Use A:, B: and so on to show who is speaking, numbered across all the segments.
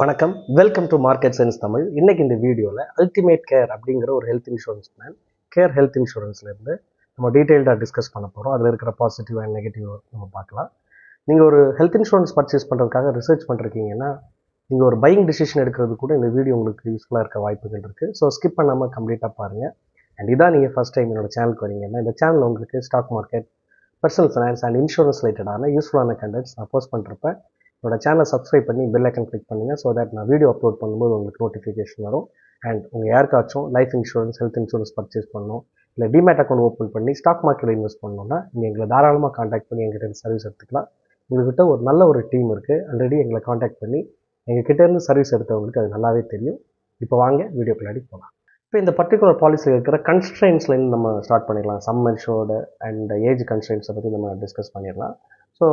A: வணக்கம், welcome to market sense Tamil. இன்னைக்கு இந்த வீடியோவில் அல்டிமேட் கேர் அப்படிங்கிற ஒரு health insurance plan, care health இன்சூரன்ஸ்லேருந்து நம்ம டீட்டெயில்டாக டிஸ்கஸ் பண்ண போகிறோம். அதில் இருக்கிற பாசிட்டிவ் அண்ட் நெகட்டிவ் நம்ம பார்க்கலாம். நீங்கள் ஒரு ஹெல்த் இன்சூரன்ஸ் பர்ச்சேஸ் பண்ணுறதுக்காக ரிசர்ச் பண்ணுறீங்கன்னா, நீங்கள் ஒரு பையிங் டிசிஷன் எடுக்கிறது கூட இந்த வீடியோ உங்களுக்கு யூஸ்ஃபுல்லாக இருக்க வாய்ப்புகள் இருக்குது. ஸோ ஸ்கிப் பண்ணாமல் கம்ப்ளீட்டாக பாருங்கள். அண்ட் இதான் நீங்கள் ஃபஸ்ட் டைம் என்னோட சேனலுக்கு வரீங்கன்னா, இந்த சேனல் உங்களுக்கு stock market, personal finance and insurance ரிலேட்டடான யூஸ்ஃபுல்லான கண்டென்ட்ஸ் நான் போஸ்ட் பண்ணுறப்ப என்னோட சேனலை சப்ஸ்கிரைப் பண்ணி பெல் ஐக்கன் கிளிக் பண்ணுங்கள். ஸோ தட் நான் வீடியோ அப்லோட் பண்ணும்போது உங்களுக்கு நோட்டிஃபிகேஷன் வரும். அண்ட் உங்கள் யாருக்காச்சும் life insurance, health insurance purchase பண்ணணும், இல்லை டிமேட் அக்கௌண்ட் ஓப்பன் பண்ணி ஸ்டாக் மார்க்கெட்டில் இன்வெஸ்ட் பண்ணணும்னா நீங்கள் எங்களை தாராளமாக காண்டாக்ட் பண்ணி எங்கள்கிட்ட சர்வீஸ் எடுத்துக்கலாம். உங்கள்கிட்ட ஒரு நல்ல ஒரு டீம் இருக்குது. ஆல்ரெடி எங்களை காண்டாக்ட் பண்ணி எங்ககிட்டேருந்து சர்வீஸ் எடுத்தவங்களுக்கு அது நல்லாவே தெரியும். இப்போ வாங்க வீடியோ பின்னாடி போகலாம். இப்போ இந்த பர்டிகுலர் பாலிசியில் இருக்கிற கன்ஸ்ட்ரெயின்ஸ்லேருந்து நம்ம ஸ்டார்ட் பண்ணிடலாம். சம் மெஷோர்டு அண்ட் ஏஜ் கன்ஸ்ட்ரெயின்ஸை பற்றி நம்ம டிஸ்கஸ் பண்ணிடலாம். ஸோ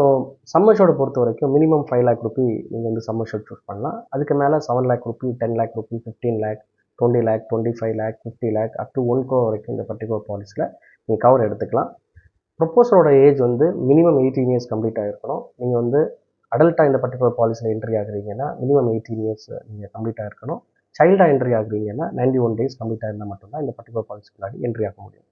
A: சம்மர்ஷோட பொறுத்த வரைக்கும் மினிமம் 5 lakh ரூபி நீங்கள் வந்து சம்மர்ஷோட் சூஸ் பண்ணலாம். அதுக்கு மேலே 7 lakh Ruby, 10 lakh Ruby, 15 lakh, 20 lakh, 25 lakh, 50 lakh up to 1 crore வரைக்கும் இந்த பர்டிகுலர் பாலிசியில் நீங்கள் கவர் எடுத்துக்கலாம். ப்ரொப்போஸரோட ஏஜ் வந்து மினிமம் 18 years கம்ப்ளீட் ஆகிருக்கணும். நீங்கள் வந்து அடல்ட்டாக இந்த பர்டிகுலர் பாலிசியில் என்ட்ரி ஆகுறீங்கன்னா மினிமம் 18 years நீங்கள் கம்ப்ளீட் ஆகிருக்கணும். சைல்டாக என்ட்ரி ஆகுறீங்கன்னா 91 days கம்ப்ளீட் ஆகிருந்தால் மட்டும்தான் இந்த பர்டிகுலர் பாலிசி முன்னாடி என்ட்ரி ஆக முடியும்.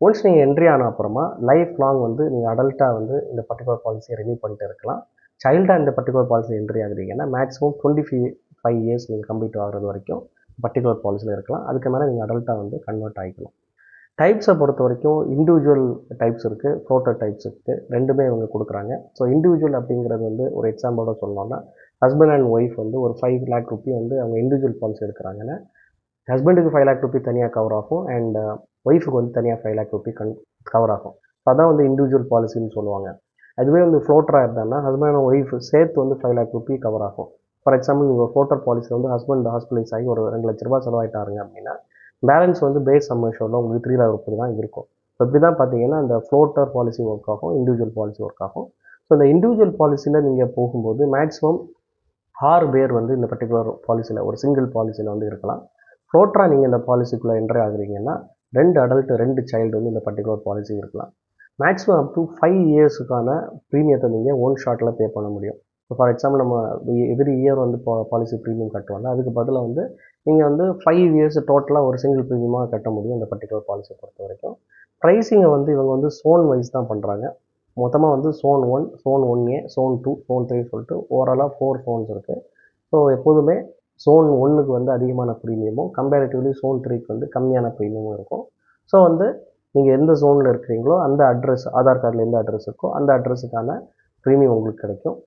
A: ஒன்ஸ் நீங்கள் என்ட்ரி ஆன அப்புறமா லைஃப் லாங் வந்து நீங்கள் அடல்ட்டாக வந்து இந்த பர்டிகுலர் பாலிசியை ரினியூ பண்ணிட்டு இருக்கலாம். சைல்டாக இந்த பர்டிகுலர் பாலிசி என்ட்ரி ஆகுறீங்கன்னா மேக்ஸிமம் 25 years நீங்கள் கம்ப்ளீட் ஆகிறது வரைக்கும் பர்டிகுலர் பாலிசியில் இருக்கலாம். அதுக்கு மேலே நீங்கள் அடல்ட்டாக வந்து கன்வெர்ட் ஆகிக்கலாம். டைப்ஸை பொறுத்த வரைக்கும் இண்டிவிஜுவல் டைப்ஸ் இருக்குது, ஃப்ளோட்டர் டைப்ஸ் இருக்குது. ரெண்டுமே இவங்க கொடுக்குறாங்க. ஸோ இண்டிவிஜுவல் அப்படிங்கிறது வந்து ஒரு எக்ஸாம்பிளோட சொல்லணும்னா, ஹஸ்பண்ட் அண்ட் ஒய்ஃப் வந்து ஒரு 5 lakh ரூபி வந்து அவங்க இண்டிவிஜுவல் பாலிசி எடுக்கிறாங்கன்னா, ஹஸ்பண்டுக்கு 5 lakh ரூபி தனியாக கவர் ஆகும் அண்ட் ஒய்ஃபுக்கு வந்து தனியாக 5 lakh ரூபி கவர் ஆகும். அதான் வந்து இண்டிவிஜுவல் பாலிசின்னு சொல்லுவாங்க. அதுவே வந்து ஃப்ளோட்டராக இருந்தாங்கன்னா ஹஸ்பண்ட் அண்ட் ஒய்ஃப் சேர்த்து வந்து 5 lakh ரூபி கவர் ஆகும். ஃபார் எக்ஸாம்பிள் நீங்கள் ஃப்ளோட்டர் பாலிசி வந்து ஹஸ்பண்ட் ஹாஸ்பிட்டலைஸ் ஆகி ஒரு 2 லட்ச ரூபா செலவாயிட்டாருங்க அப்படின்னா, பேலன்ஸ் வந்து பேஸ் சம்மர்ஷோரில் உங்களுக்கு 3 lakh ரூபி தான் இருக்கும். ஸோ இப்படி தான் பார்த்தீங்கன்னா அந்த ஃப்ளோட்டர் பாலிசி ஒர்க் ஆகும், இண்டிவிஜுவல் பாலிசி ஒர்க் ஆகும். ஸோ இந்த இண்டிவிஜுவல் பாலிசியில் நீங்கள் போகும்போது மேக்ஸிமம் 6 பேர் வந்து இந்த பர்டிகுலர் பாலிசியில் ஒரு சிங்கிள் பாலிசியில் வந்து இருக்கலாம். ஃப்ளோட்டராக நீங்கள் இந்த பாலிசிக்குள்ளே என்ட்ரி ஆகுறீங்கன்னா 2 அடல்ட் 2 சைல்டு வந்து இந்த பர்டிகுலர் பாலிசி இருக்கலாம். மேக்ஸிமம் அப் டு 5 yearsக்கான ப்ரீமியத்தை நீங்கள் ஓன் ஷாட்டில் பே பண்ண முடியும். இப்போ ஃபார் எக்ஸாம்பிள் நம்ம எவ்ரி இயர் வந்து பாலிசி ப்ரீமியம் கட்டுவாங்க. அதுக்கு பதிலாக வந்து நீங்கள் வந்து 5 years டோட்டலாக ஒரு சிங்கிள் ப்ரீமியமாக கட்ட முடியும் இந்த பர்டிகுலர் பாலிசியை பொறுத்த வரைக்கும். ப்ரைஸிங்கை வந்து இவங்க வந்து சோன் வைஸ் தான் பண்ணுறாங்க. மொத்தமாக வந்து Zone 1, Zone 1A, Zone 2, Zone 3 சொல்லிட்டு ஓவராலாக 4 zones இருக்குது. ஸோ எப்போதுமே Zone 1க்கு வந்து அதிகமான ப்ரீமியமும் கம்பேரிட்டிவ்லி Zone 3க்கு வந்து கம்மியான ப்ரீமியமும் இருக்கும். ஸோ வந்து நீங்கள் எந்த ஜோனில் இருக்கிறீங்களோ அந்த அட்ரஸ், ஆதார் கார்டில் எந்த அட்ரஸ் இருக்கோ அந்த அட்ரஸுக்கான ப்ரீமியம் உங்களுக்கு கிடைக்கும்.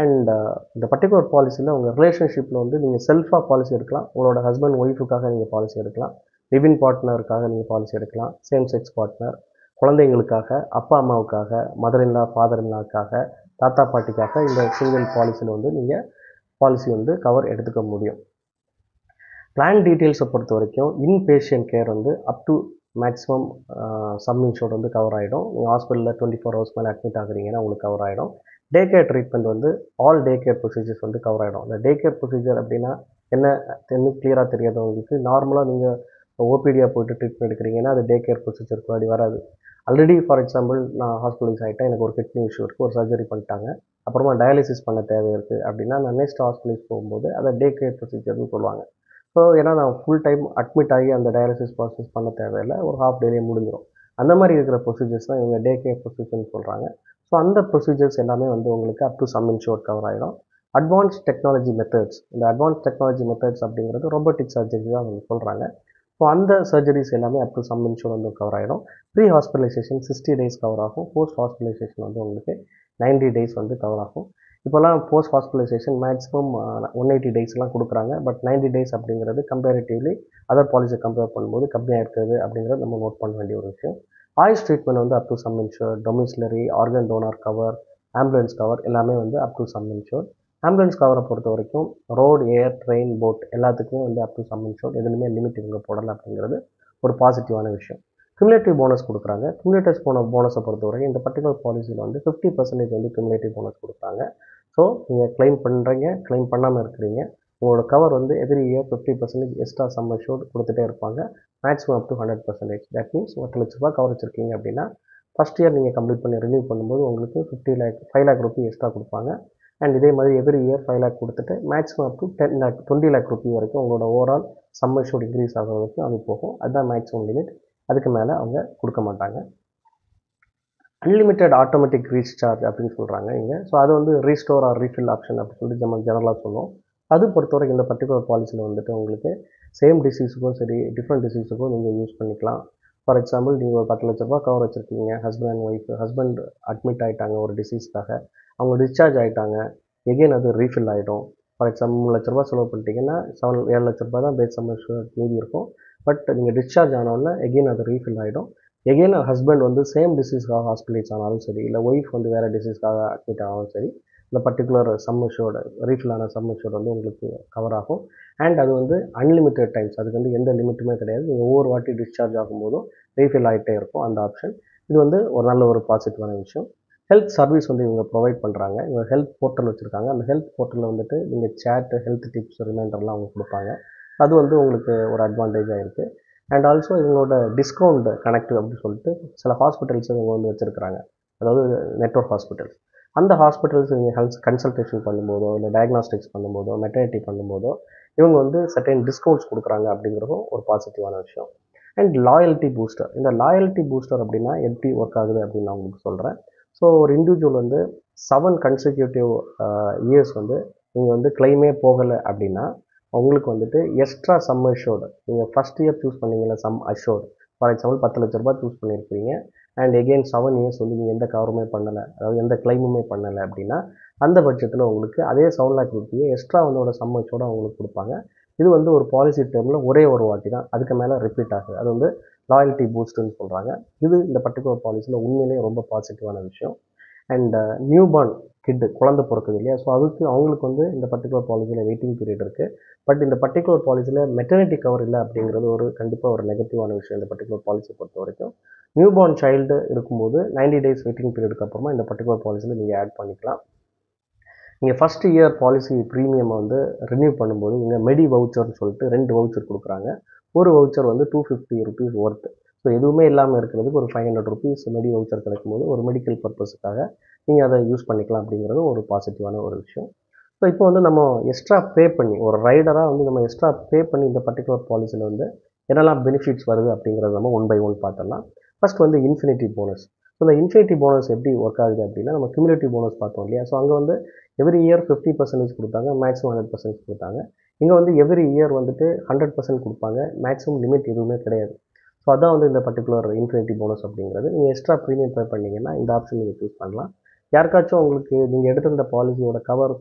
A: அண்ட் இந்த பர்டிகுலர் பாலிசியில் உங்கள் ரிலேஷன்ஷிப்பில் வந்து நீங்கள் செல்ஃபாக பாலிசி எடுக்கலாம். உங்களோட ஹஸ்பண்ட் ஒய்ஃபுக்காக நீங்கள் பாலிசி எடுக்கலாம். லிவிங் பார்ட்னருக்காக நீங்கள் பாலிசி எடுக்கலாம். சேம் செக்ஸ் பார்ட்னர், குழந்தைங்களுக்காக, அப்பா அம்மாவுக்காக, மதர் இன்லா, ஃபாதர் இன்லாக்காக, தாத்தா பாட்டிக்காக இந்த சிங்கிள் பாலிசியில் வந்து நீங்கள் பாலிசி வந்து கவர் எடுத்துக்க முடியும். பிளான் டீட்டெயில்ஸை பொறுத்த வரைக்கும் இன்பேஷியன்ட் கேர் வந்து up to maximum sum insured வந்து கவர் ஆகிடும். நீங்கள் ஹாஸ்பிட்டலில் 24 hours மேலே அட்மிட் ஆகுறீங்கன்னா உங்களுக்கு கவர் ஆகிடும். டே கேர் ட்ரீட்மெண்ட் வந்து ஆல் டே கேர் ப்ரொசீஜர்ஸ் வந்து கவர் ஆகிடும். இந்த டே கேர் ப்ரொசீஜர் அப்படின்னா என்ன கிளியராக தெரியாதவங்களுக்கு, நார்மலாக நீங்கள் ஓபிடியாக போய்ட்டு ட்ரீட்மெண்ட் எடுக்கிறீங்கன்னா அது டே கேர் ப்ரொசீஜருக்கு முன்னாடி வராது. ஆல்ரெடி ஃபார் எக்ஸாம்பிள் நான் ஹாஸ்பிட்டலைஸ் ஆகிட்டேன், எனக்கு ஒரு கிட்னி இஷ்யூ இருக்குது, ஒரு சர்ஜரி பண்ணிட்டாங்க, அப்புறமா டயாலிசிஸ் பண்ண தேவை இருக்குது அப்படின்னா நான் நெக்ஸ்ட் ஹாஸ்பிட்டலைஸ் போகும்போது அதை டே கேர் ப்ரொசீஜர்னு சொல்லுவாங்க. ஸோ ஏன்னா நான் ஃபுல் டைம் அட்மிட் ஆகி அந்த டயாலிசிஸ் ப்ராசஸ் பண்ண தேவையில்லை, ஒரு ஹாஃப் டேலேயே முடிஞ்சிடும். அந்த மாதிரி இருக்கிற ப்ரொசீஜர்ஸ் தான் இவங்க டே கேர் ப்ரொசீஜர்னு சொல்கிறாங்க. ஸோ அந்த ப்ரொசீஜர்ஸ் எல்லாமே வந்து உங்களுக்கு up to sum insure cover ஆகிடும். அட்வான்ஸ் டெக்னாலஜி மெத்தட்ஸ், இந்த அட்வான்ஸ் டெக்னாலஜி மெத்தட்ஸ் அப்படிங்கிறது ரொபோட்டிக் சர்ஜரி தான் அவங்க சொல்கிறாங்க. ஸோ அந்த சர்ஜரிஸ் எல்லாமே அப் டு சம் இன்ஷூர் வந்து கவர் ஆகிடும். ப்ரீ ஹாஸ்பிட்டலைசேஷன் 60 days கவர் ஆகும். போஸ்ட் ஹாஸ்பிட்டலைசேஷன் வந்து உங்களுக்கு 90 days வந்து கவர் ஆகும். இப்போலாம் போஸ்ட் ஹாஸ்பிட்டலைசேஷன் மேக்ஸிமம் 180 daysலாம் கொடுக்குறாங்க. பட் 90 days அப்படிங்கிறது கம்பேரிட்டிவ்லி அதர் பாலிசி கம்பேர் பண்ணும்போது கம்மியாக இருக்குது அப்படிங்கிறது நம்ம நோட் பண்ண வேண்டிய ஒரு விஷயம். ஆயுஷ் ட்ரீட்மெண்ட் வந்து up to sum insure, domiciliary, organ donor cover, ambulance cover எல்லாமே வந்து up to sum insure. Ambulance கவரை பொறுத்த வரைக்கும் ரோடு, ஏர், ட்ரெயின், போட் எல்லாத்துக்குமே வந்து அப் டு சம் இன்ஷூர், எதுலையுமே லிமிட் இவங்க போடலை அப்படிங்கிறது ஒரு பாசிட்டிவான விஷயம். கியூமுலேட்டிவ் போனஸ் கொடுக்குறாங்க. கியூமுலேட்டிவ் போனஸை பொறுத்த வரைக்கும் இந்த பர்டிகுலர் பாலிசியில் வந்து 50% வந்து கியூமுலேட்டிவ் போனஸ் கொடுக்குறாங்க. ஸோ நீங்கள் கிளைம் பண்ணுறீங்க, கிளைம் பண்ணாமல் இருக்கிறீங்க, உங்களோட கவர் வந்து every year 50% extra sum assured கொடுத்துட்டே இருப்பாங்க. Maximum up to 100%. That means 10 லட்ச ரூபா கவர் வச்சுருக்கீங்க அப்படின்னா ஃபஸ்ட் இயர் நீங்கள் கம்ப்ளீட் பண்ணி ரினியூ பண்ணும்போது உங்களுக்கு 5 lakh ரூபி எக்ஸ்ட்ரா கொடுப்பாங்க. அண்ட் இதே மாதிரி எவ்ரி இயர் 5 லேக் கொடுத்துட்டு maximum up to 10 lakh 20 lakh rupee வரைக்கும் உங்களோட ஓவரால் சம் அஷ்யூர்ட் இன்க்ரீஸ் ஆகிற வரைக்கும் அது போகும். அதுதான் மேக்ஸிமம் லிமிட். அதுக்கு மேலே அவங்க கொடுக்க மாட்டாங்க. அன்லிமிட்டெட் ஆட்டோமேட்டிக் ரீசார்ஜ் அப்படின்னு சொல்கிறாங்க இங்கே. ஸோ அது வந்து ரீஸ்டோர் ஆர் ரீஃபில் ஆப்ஷன் அப்படின்னு சொல்லிட்டு நம்ம ஜெனரலாக சொல்லுவோம். அது பொறுத்தவரைக்கும் இந்த பர்டிகுலர் பாலிசியில் வந்துட்டு உங்களுக்கு சேம் டிசீஸுக்கும் சரி டிஃப்ரெண்ட் டிசீஸுக்கும் நீங்கள் யூஸ் பண்ணிக்கலாம். ஃபார் எக்ஸாம்பிள் நீங்கள் ஒரு 10 லட்ச ரூபா கவர் வச்சுருக்கீங்க. Husband and wife, husband admit ஆகிட்டாங்க ஒரு டிசீஸ்க்காக, அவங்க டிஸ்சார்ஜ் ஆகிட்டாங்க, எகெயின் அது ரீஃபில் ஆகிடும். ஃபார் எக்ஸாம்பிள் 3 லட்ச ரூபா செலவு பண்ணிட்டீங்கன்னா 7 லட்ச ரூபா தான் பேஸ் சம் அஷ்யூர்ட் மீதி இருக்கும். பட் நீங்கள் டிஸ்சார்ஜ் ஆனோடனே எகெயின் அது ரீஃபில் ஆகிடும். எகெயின் ஹஸ்பண்ட் வந்து சேம் டிசீஸ்க்காக ஹாஸ்பிட்டலைஸ் ஆனாலும் சரி, இல்லை ஒய்ஃப் வந்து வேறு டிசீஸ்க்காக அட்மிட் ஆனாலும் சரி, இந்த பர்டிகுலர் சம் அஷ்யூர்டு ரீஃபில் ஆன சம் அஷ்யூர்டு வந்து உங்களுக்கு கவர் ஆகும். அண்ட் அது வந்து அன்லிமிட்டெட் டைம்ஸ், அதுக்கு வந்து எந்த லிமிட்டுமே கிடையாது. நீங்கள் ஒவ்வொரு வாட்டி டிஸ்சார்ஜ் ஆகும்போதும் ரீஃபில் ஆகிட்டே இருக்கும் அந்த ஆப்ஷன். இது வந்து ஒரு நல்ல ஒரு பாசிட்டிவான விஷயம். ஹெல்த் சர்வீஸ் வந்து இவங்க ப்ரொவைட் பண்ணுறாங்க. இவங்க ஹெல்த் போர்ட்டல் வச்சுருக்காங்க. அந்த ஹெல்த் போர்ட்டலில் வந்துட்டு நீங்கள் சேட்டு, ஹெல்த் டிப்ஸ், ரிமைண்டர்லாம் அவங்க கொடுப்பாங்க. அது வந்து உங்களுக்கு ஒரு அட்வான்டேஜாக இருக்குது. அண்ட் ஆல்சோ இவங்களோட டிஸ்கவுண்ட் கனெக்ட் அப்படின்னு சொல்லிட்டு சில ஹாஸ்பிட்டல்ஸ் இவங்க வந்து வச்சுருக்கிறாங்க. அதாவது நெட்வொர்க் ஹாஸ்பிட்டல்ஸ். அந்த ஹாஸ்பிட்டல்ஸ் நீங்கள் ஹெல்த் கன்சல்டேஷன் பண்ணும்போதோ, இல்லை டயக்னாஸ்டிக்ஸ் பண்ணும்போதோ, மெட்டர்னிட்டி பண்ணும்போதோ இவங்க வந்து சர்டைன் டிஸ்கவுண்ட்ஸ் கொடுக்குறாங்க அப்படிங்கிறதும் ஒரு பாசிட்டிவான விஷயம். And loyalty booster. இந்த லாயல்ட்டி பூஸ்டர் அப்படின்னா எப்படி ஒர்க் ஆகுது அப்படின்னு நான் உங்களுக்கு சொல்கிறேன். ஸோ ஒரு இண்டிவிஜுவல் வந்து 7 கன்சிக்யூட்டிவ் இயர்ஸ் வந்து நீங்கள் வந்து கிளைமே போகலை அப்படின்னா உங்களுக்கு வந்துட்டு எக்ஸ்ட்ரா சம் அஷ்யூர்டு, நீங்கள் ஃபஸ்ட் இயர் சூஸ் பண்ணீங்களா சம் அஷ்யூர்டு, ஃபார் எக்ஸாம்பிள் 10 லட்ச ரூபா சூஸ் பண்ணியிருக்கிறீங்க. அண்ட் எகெயின் 7 இயர்ஸ் வந்து நீங்கள் எந்த கவருமே பண்ணலை, அதாவது எந்த கிளைமுமே பண்ணலை அப்படின்னா அந்த பட்சத்தில் உங்களுக்கு அதே 7 லேக் ருபியை எக்ஸ்ட்ரா வந்து சம் அஷ்யூர்டு அவங்களுக்கு கொடுப்பாங்க. இது வந்து ஒரு பாலிசி டேர்மில் ஒரே ஒரு வாட்டி தான், அதுக்கு மேலே ரிப்பீட் ஆகுது. அது வந்து லாயல்ட்டி பூஸ்ட்னு சொல்கிறாங்க. இது இந்த பர்டிகுலர் பாலிசியில் உண்மையிலேயே ரொம்ப பாசிட்டிவான விஷயம். அண்ட் நியூ பார்ன் கிட்டு, குழந்தை பிறக்குது இல்லையா, ஸோ அதுக்கு அவங்களுக்கு வந்து இந்த பர்டிகுலர் பாலிசியில் வெயிட்டிங் பீரியட் இருக்குது. பட் இந்த பர்டிகுலர் பாலிசியில் மெட்டர்னிட்டி கவர் இல்லை அப்படிங்கிறது ஒரு கண்டிப்பாக ஒரு நெகட்டிவான விஷயம் இந்த பர்டிகுலர் பாலிசியை பொறுத்த வரைக்கும். நியூ பார்ன் சைல்டு இருக்கும்போது 90 டேஸ் வெயிட்டிங் பீரியடுக்கு அப்புறமா இந்த பர்டிகுலர் பாலிசியில் நீங்கள் ஆட் பண்ணிக்கலாம். நீங்கள் ஃபஸ்ட் இயர் பாலிசி ப்ரீமியம் வந்து ரினியூ பண்ணும்போது இங்கே மெடி வவுச்சர்னு சொல்லிட்டு 2 வவுச்சர் கொடுக்குறாங்க. ஒரு வவுச்சர் வந்து 250 ருபீஸ் ஒர்த்து. ஸோ எதுவுமே இல்லாமல் இருக்கிறதுக்கு ஒரு 500 ருபீஸ் மெடி வவுச்சர் கிடைக்கும்போது ஒரு மெடிக்கல் பர்பஸுக்காக நீங்கள் அதை யூஸ் பண்ணிக்கலாம் அப்படிங்கிறது ஒரு பாசிட்டிவான ஒரு விஷயம். ஸோ இப்போ வந்து நம்ம எக்ஸ்ட்ரா பே பண்ணி ஒரு ரைடராக வந்து நம்ம எக்ஸ்ட்ரா பே பண்ணி இந்த பர்டிகுலர் பாலிசியில் வந்து என்னெல்லாம் பெனிஃபிட்ஸ் வருது அப்படிங்கிறத நம்ம 1 by 1 பார்த்துடலாம். ஃபஸ்ட் வந்து இன்ஃபினிட்டி போனஸ். ஸோ இந்த இன்ஃபினிட்டி போனஸ் எப்படி ஒர்க் ஆகுது அப்படின்னா, நம்ம கியூமுலேட்டிவ் போனஸ் பார்த்தோம் இல்லையா, ஸோ அங்கே வந்து எவ்ரி இயர் 50% கொடுத்தாங்க, மேக்ஸிமம் 100% கொடுத்தாங்க. இங்கே வந்து எவ்ரி இயர் வந்துட்டு 100% கொடுப்பாங்க, மேக்ஸிமம் லிமிட் எதுவுமே கிடையாது. ஸோ அதான் வந்து இந்த பர்டிகுலர் இன்ஃபினிட்டி போனஸ் அப்படிங்கிறது. நீங்கள் எக்ஸ்ட்ரா ப்ரீமியம் பே பண்ணிங்கன்னா இந்த ஆப்ஷன் நீங்கள் சூஸ் பண்ணலாம். யாருக்காச்சும் உங்களுக்கு நீங்கள் எடுத்திருந்த பாலிசியோட கவர்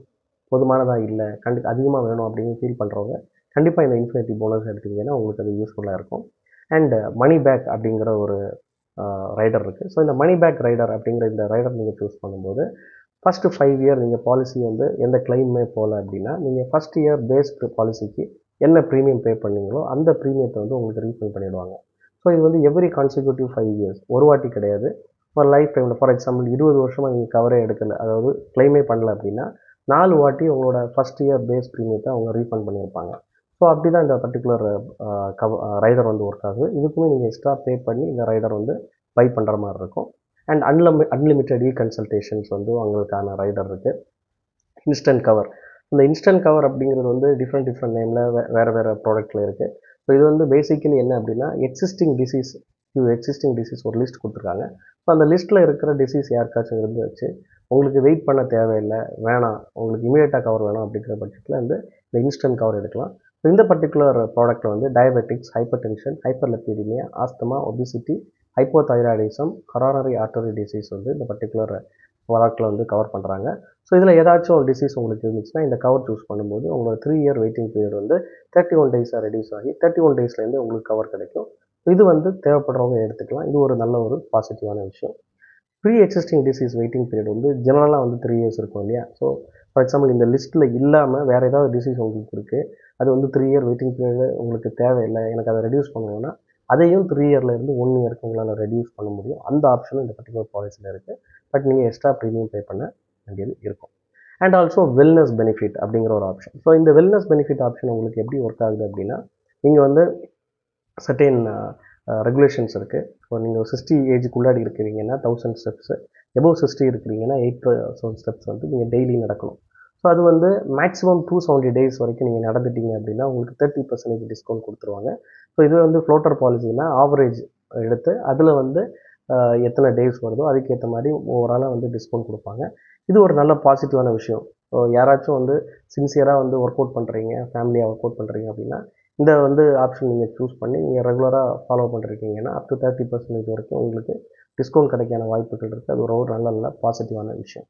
A: போதுமானதாக இல்லை, அதிகமாக வேணும் அப்படின்னு ஃபீல் பண்ணுறவங்க கண்டிப்பாக இந்த இன்ஃபினிட்டி போனஸ் எடுத்தீங்கன்னா உங்களுக்கு அது யூஸ்ஃபுல்லாக இருக்கும். அண்ட் மணி பேக் அப்படிங்கிற ஒரு ரைடர் இருக்குது. ஸோ இந்த மணி பேக் ரைடர் அப்படிங்கிற இந்த ரைடர் நீங்கள் சூஸ் பண்ணும்போது ஃபஸ்ட்டு 5 இயர் நீங்கள் பாலிசி வந்து எந்த கிளைமே போகல அப்படின்னா நீங்கள் ஃபஸ்ட் இயர் பேஸ்டு பாலிசிக்கு என்ன ப்ரீமியம் பே பண்ணீங்களோ அந்த ப்ரீமியத்தை வந்து உங்களுக்கு ரீஃபண்ட் பண்ணிவிடுவாங்க. ஸோ இது வந்து எவ்ரி கான்சிக்யூட்டிவ் 5 இயர்ஸ், ஒரு வாட்டி கிடையாது, ஒரு லைஃப் டைமில். ஃபார் எக்ஸாம்பிள் 20 வருஷமாக நீங்கள் கவரே எடுக்கலை, அதாவது கிளைமே பண்ணலை அப்படின்னா 4 வாட்டி உங்களோட ஃபஸ்ட் இயர் பேஸ் ப்ரீமியத்தை அவங்க ரீஃபண்ட் பண்ணியிருப்பாங்க. ஸோ அப்படி தான் இந்த பர்டிகுலர் ரைடர் வந்து ஒர்க் ஆகுது. இதுக்குமே நீங்கள் எக்ஸ்ட்ரா பே பண்ணி இந்த ரைடர் வந்து பை பண்ணுற மாதிரி இருக்கும். அண்ட் அன்லிமிட்டெட் கன்சல்டேஷன்ஸ் வந்து அவங்களுக்கான ரைடர் இருக்குது. Instant cover. இந்த இன்ஸ்டன்ட் கவர் அப்படிங்கிறது வந்து டிஃப்ரெண்ட் நேமில் வேறு ப்ராடக்ட்டில் இருக்குது. ஸோ இது வந்து பேசிக்கலி என்ன அப்படின்னா எக்ஸிஸ்டிங் டிசீஸ் ஒரு லிஸ்ட் கொடுத்துருக்காங்க. ஸோ அந்த லிஸ்ட்டில் இருக்கிற டிசீஸ் யாருக்காச்சும் இருந்துச்சு, உங்களுக்கு வெயிட் பண்ண தேவையில்லை, வேணாம், உங்களுக்கு இமீடியட்டாக கவர் வேணும் அப்படிங்கிற பட்சத்தில் வந்து இந்த இன்ஸ்டன்ட் கவர் எடுக்கலாம். ஸோ இந்த பர்டிகுலர் ப்ராடக்ட்டில் வந்து diabetics, hyper tension, hyperlipidemia, asthma, obesity, hypothyroidism, coronary artery disease வந்து இந்த பர்டிகுலர் ப்ராடக்ட்டில் வந்து கவர் பண்ணுறாங்க. ஸோ இதில் ஏதாச்சும் ஒரு டிசீஸ் உங்களுக்கு இருந்துச்சுன்னா இந்த கவர் சூஸ் பண்ணும்போது உங்களோட 3 இயர் வெயிட்டிங் பீரியட் வந்து 31 டேஸாக ரெடியூஸ் ஆகி 31 டேஸ்லேருந்து உங்களுக்கு கவர் கிடைக்கும். இது வந்து தேவைப்படுறவங்க எடுத்துக்கலாம். இது ஒரு நல்ல ஒரு பாசிட்டிவான விஷயம். Pre existing disease waiting period வந்து ஜெனரலாக வந்து 3 இயர்ஸ் இருக்கும் இல்லையா. ஸோ ஃபார் எக்ஸாம்பிள் இந்த லிஸ்ட்டில் இல்லாமல் வேறு ஏதாவது டிசீஸ் உங்களுக்கு இருக்குது, அது வந்து 3 இயர் வெயிட்டிங் பீரியட் உங்களுக்கு தேவையில்லை, எனக்கு அதை ரெடியூஸ் பண்ணணும்னா அதையும் 3 இயர்லேருந்து 1 இயருக்கு உங்களால் ரெடியூஸ் பண்ண முடியும். அந்த ஆப்ஷனும் இந்த பர்டிகுலர் பாலிசியில் இருக்குது. பட் நீங்கள் எக்ஸ்ட்ரா ப்ரீமியம் பே பண்ண வேண்டியது இருக்கும். அண்ட் ஆல்சோ வெல்னஸ் பெனிஃபிட் அப்படிங்கிற ஒரு ஆப்ஷன். ஸோ இந்த வெல்னஸ் பெனிஃபிட் ஆப்ஷன் உங்களுக்கு எப்படி ஒர்க் ஆகுது அப்படின்னா, நீங்கள் வந்து சர்டெயின் ரெகுலேஷன்ஸ் இருக்குது. ஸோ நீங்கள் 60 ஏஜுக்குள்ளாடி இருக்கிறீங்கன்னா 1000 ஸ்டெப்ஸு, எபோவ் 60 இருக்கிறீங்கன்னா 8,000 ஸ்டெப்ஸ் வந்து நீங்கள் டெய்லி நடக்கணும். ஸோ அது வந்து மேக்ஸிமம் 270 டேஸ் வரைக்கும் நீங்கள் நடந்துட்டீங்க அப்படின்னா உங்களுக்கு 30% டிஸ்கவுண்ட் கொடுத்துருவாங்க. ஸோ இது வந்து ஃப்ளோட்டர் பாலிசினா ஆவரேஜ் எடுத்து அதில் வந்து எத்தனை டேஸ் வருதோ அதுக்கேற்ற மாதிரி ஓவராலாக வந்து டிஸ்கவுண்ட் கொடுப்பாங்க. இது ஒரு நல்ல பாசிட்டிவான விஷயம். ஸோ யாராச்சும் வந்து சின்சியராக வந்து ஒர்க் அவுட் பண்ணுறீங்க, ஃபேமிலியாக ஒர்க் அவுட் பண்ணுறீங்க அப்படின்னா இந்த வந்து ஆப்ஷன் நீங்கள் சூஸ் பண்ணி நீங்கள் ரெகுலராக ஃபாலோ பண்ணிருக்கீங்கன்னா அப் டு 30% வரைக்கும் உங்களுக்கு டிஸ்கவுண்ட் கிடைக்கான வாய்ப்புகள் இருக்குது. அது ஒரு நல்ல பாசிட்டிவான விஷயம்.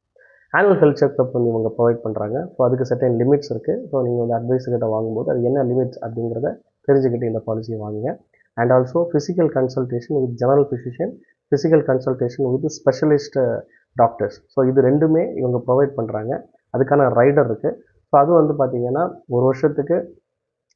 A: ஆனுவல் ஹெல்த் செக்அப் வந்து இவங்க ப்ரொவைட் பண்ணுறாங்க. ஸோ அதுக்கு சர்டன் லிமிட்ஸ் இருக்குது. ஸோ நீங்கள் வந்து அட்வைஸர்கிட்ட வாங்கும்போது அது என்ன லிமிட்ஸ் அப்படிங்கிறத தெரிஞ்சுக்கிட்டு இந்த பாலிசியை வாங்குங்க. And also physical consultation with general physician, physical consultation with specialist doctors. So இது ரெண்டுமே இவங்க ப்ரொவைட் பண்ணுறாங்க. அதுக்கான ரைடர் இருக்குது. ஸோ அது வந்து பார்த்திங்கன்னா ஒரு வருஷத்துக்கு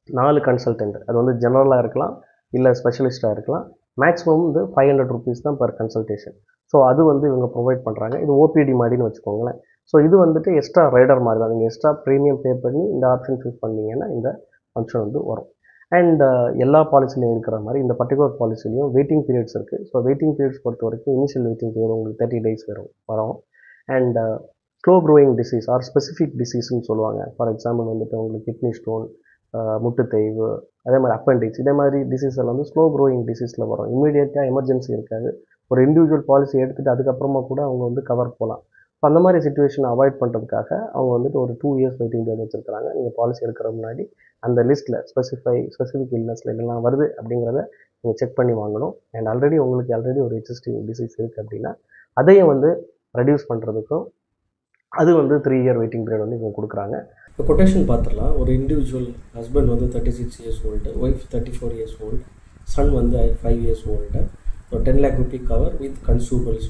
A: 4 கன்சல்டன்ட். அது வந்து ஜெனரலாக இருக்கலாம், இல்லை ஸ்பெஷலிஸ்ட்டாக இருக்கலாம். மேக்ஸிமம் வந்து 500 ருபீஸ் தான் பர் கன்சல்டேஷன். ஸோ அது வந்து இவங்க ப்ரொவைட் பண்ணுறாங்க. இது ஓபிடி மாதிரின்னு வச்சுக்கோங்களேன். ஸோ இது வந்துட்டு எக்ஸ்ட்ரா ரைடர் மாதிரி தான். நீங்கள் எக்ஸ்ட்ரா ப்ரீமியம் பே பண்ணி இந்த ஆப்ஷன் சூஸ் பண்ணிங்கன்னா இந்த ஃபங்க்ஷன் வந்து வரும். அண்ட் எல்லா பாலிசிலையும் இருக்கிற மாதிரி இந்த பர்டிகுலர் பாலிசிலையும் வெயிட்டிங் பீரியட்ஸ் இருக்குது. ஸோ வெயிட்டிங் பீரியட்ஸ் பொறுத்த வரைக்கும் இனிஷியல் வெயிட்டிங் பீரியட் உங்களுக்கு 30 டேஸ் வரும். And slow growing disease or specific டிசீஸ்ன்னு சொல்லுவாங்க. ஃபார் எக்ஸாம்பிள் வந்துட்டு உங்களுக்கு கிட்னி ஸ்டோன், முட்டு தேய்வு, அதே மாதிரி அப்பெண்டிக்ஸ், இதே மாதிரி டிசீஸ் எல்லாம் வந்து ஸ்லோ க்ரோயிங் டிசீஸில் வரும். இமீடியட்டாக எமர்ஜென்சி இருக்காது. ஒரு இண்டிவிஜுவல் பாலிசி எடுத்துகிட்டு அதுக்கப்புறமா கூட அவங்க வந்து கவர் போகலாம். ஸோ அந்த மாதிரி சுச்சுவேஷனை அவாய்ட் பண்ணுறதுக்காக அவங்க வந்துட்டு ஒரு 2 இயர்ஸ் வெயிட்டிங் பீரியட் வச்சுருக்காங்க. நீங்கள் பாலிசி எடுக்கிற முன்னாடி அந்த லிஸ்ட்டில் ஸ்பெசிஃபிக் இல்னஸில் இதெல்லாம் வருது அப்படிங்கிறத நீங்கள் செக் பண்ணி வாங்கணும். அண்ட் ஆல்ரெடி ஒரு எக்ஸிஸ்டிங் டிசீஸ் இருக்குது அப்படின்னா அதையும் வந்து ரெடியூஸ் பண்ணுறதுக்கும் அது வந்து 3 இயர் வெயிட்டிங் பீரியட் வந்து இவங்க கொடுக்குறாங்க. இப்போ கொட்டேஷன் பார்த்துடலாம். ஒரு இண்டிவிஜுவல் ஹஸ்பண்ட் வந்து 36 years old, wife 34 years old, son வந்து 5 இயர்ஸ் ஓல்டு. ஒரு 10 lakh rupee cover with consumables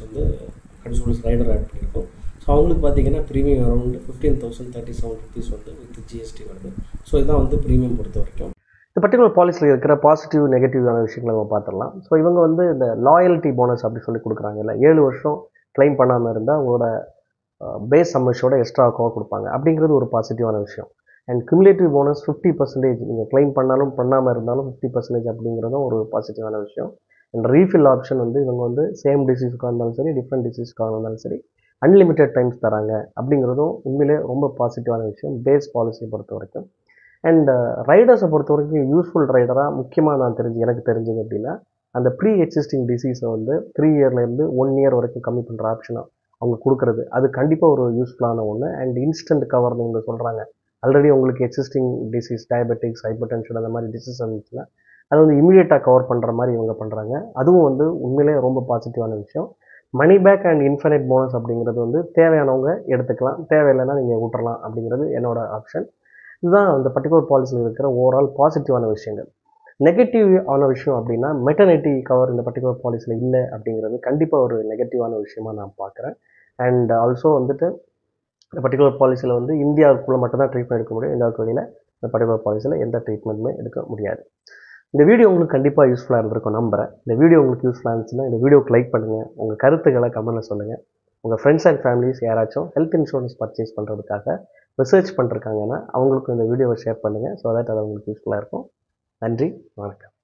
A: rider add பண்ணியிருக்கோம். ஸோ அவங்களுக்கு பார்த்தீங்கன்னா ப்ரீமியம் அரௌண்ட் 15,037 ருபீஸ் வந்து வித் ஜிஎஸ்டி வருது. ஸோ இதான் வந்து ப்ரீமியம் பொறுத்த வரைக்கும். இந்த பர்டிகுலர் பாலிசியில் இருக்கிற பாசிட்டிவ் நெகட்டிவான விஷயங்களை நம்ம பார்த்துடலாம். ஸோ இவங்க வந்து இந்த லாயல்ட்டி போனஸ் அப்படி சொல்லி கொடுக்குறாங்க. இல்லை 7 வருஷம் கிளைம் பண்ணாமல் இருந்தால் உங்களோட பேஸ் சம்மர்ஷோட எக்ஸ்ட்ரா அக்கௌண்ட் கொடுப்பாங்க அப்படிங்கிறது ஒரு பாசிட்டிவான விஷயம். அண்ட் குமுலேட்டிவ் போனஸ் 50% நீங்கள் கிளைம் பண்ணாலும் பண்ணாமல் இருந்தாலும் 50% அப்படிங்கிறதும் ஒரு பாசிட்டிவான விஷயம். அண்ட் ரீஃபில் ஆப்ஷன் வந்து இவங்க வந்து சேம் டிசீஸுக்காக இருந்தாலும் சரி, டிஃப்ரெண்ட் டிசீஸ்க்காக இருந்தாலும் சரி அன்லிமிட்டெட் டைம்ஸ் தராங்க அப்படிங்கிறதும் உண்மையிலே ரொம்ப பாசிட்டிவான விஷயம் பேஸ் பாலிசியை பொறுத்த வரைக்கும். அண்ட் ரைடர்ஸை பொறுத்த வரைக்கும் யூஸ்ஃபுல் ரைடராக முக்கியமாக எனக்கு தெரிஞ்சது அப்படின்னா அந்த ப்ரீ எக்ஸிஸ்டிங் டிசீஸை வந்து 3 இயர்லேருந்து 1 இயர் வரைக்கும் கம்மி பண்ணுற ஆப்ஷனாக அவங்க கொடுக்குறது அது கண்டிப்பாக ஒரு யூஸ்ஃபுல்லான ஒன்று. அண்ட் இன்ஸ்டன்ட் கவர்னு இவங்க சொல்கிறாங்க. ஆல்ரெடி உங்களுக்கு existing disease, diabetics, hyper tension அந்த மாதிரி டிசீஸ் இருந்துச்சுன்னா அது வந்து இமீடியட்டாக கவர் பண்ணுற மாதிரி இவங்க பண்ணுறாங்க. அதுவும் வந்து உண்மையிலே ரொம்ப பாசிட்டிவான விஷயம். Money back and infinite bonus அப்படிங்கிறது வந்து தேவையானவங்க எடுத்துக்கலாம், தேவையில்லைன்னா நீங்கள் விட்டுறலாம் அப்படிங்கிறது என்னோட ஆப்ஷன். இதுதான் அந்த பர்டிகுலர் பாலிசியில் இருக்கிற ஓவரால் பாசிட்டிவான விஷயங்கள். நெகட்டிவ் ஆன விஷயம் அப்படின்னா மெட்டர்னிட்டி கவர் இந்த பர்டிகுலர் பாலிசியில் இல்லை அப்படிங்கிறது கண்டிப்பாக ஒரு நெகட்டிவான விஷயமாக நான் பார்க்குறேன். அண்ட் ஆல்சோ வந்துட்டு இந்த பர்டிகுலர் பாலிசியில் வந்து இந்தியாவுக்குள்ளே மட்டும்தான் ட்ரீட்மெண்ட் எடுக்க முடியும். இந்தியாவுக்கு வெளியில் இந்த பர்டிகுலர் பாலிசியில் எந்த ட்ரீட்மெண்ட்டுமே எடுக்க முடியாது. இந்த வீடியோ உங்களுக்கு கண்டிப்பாக யூஸ்ஃபுல்லாக இருந்திருக்கும் நம்புகிறேன். இந்த வீடியோ உங்களுக்கு யூஸ்ஃபுல்லாக இருந்துச்சுன்னா இந்த வீடியோக்கு லைக் பண்ணுங்கள், உங்கள் கருத்துக்களை கமெண்ட்டில் சொல்லுங்கள். உங்கள் ஃப்ரெண்ட்ஸ் அண்ட் ஃபேமிலிஸ் யாராச்சும் ஹெல்த் இன்சூரன்ஸ் பர்ச்சேஸ் பண்ணுறதுக்காக ரிசர்ச் பண்ணிருக்காங்கன்னா அவங்களுக்கும் இந்த வீடியோவை ஷேர் பண்ணுங்கள். ஸோ தட் அது உங்களுக்கு யூஸ்ஃபுல்லாக இருக்கும். நன்றி, வணக்கம்.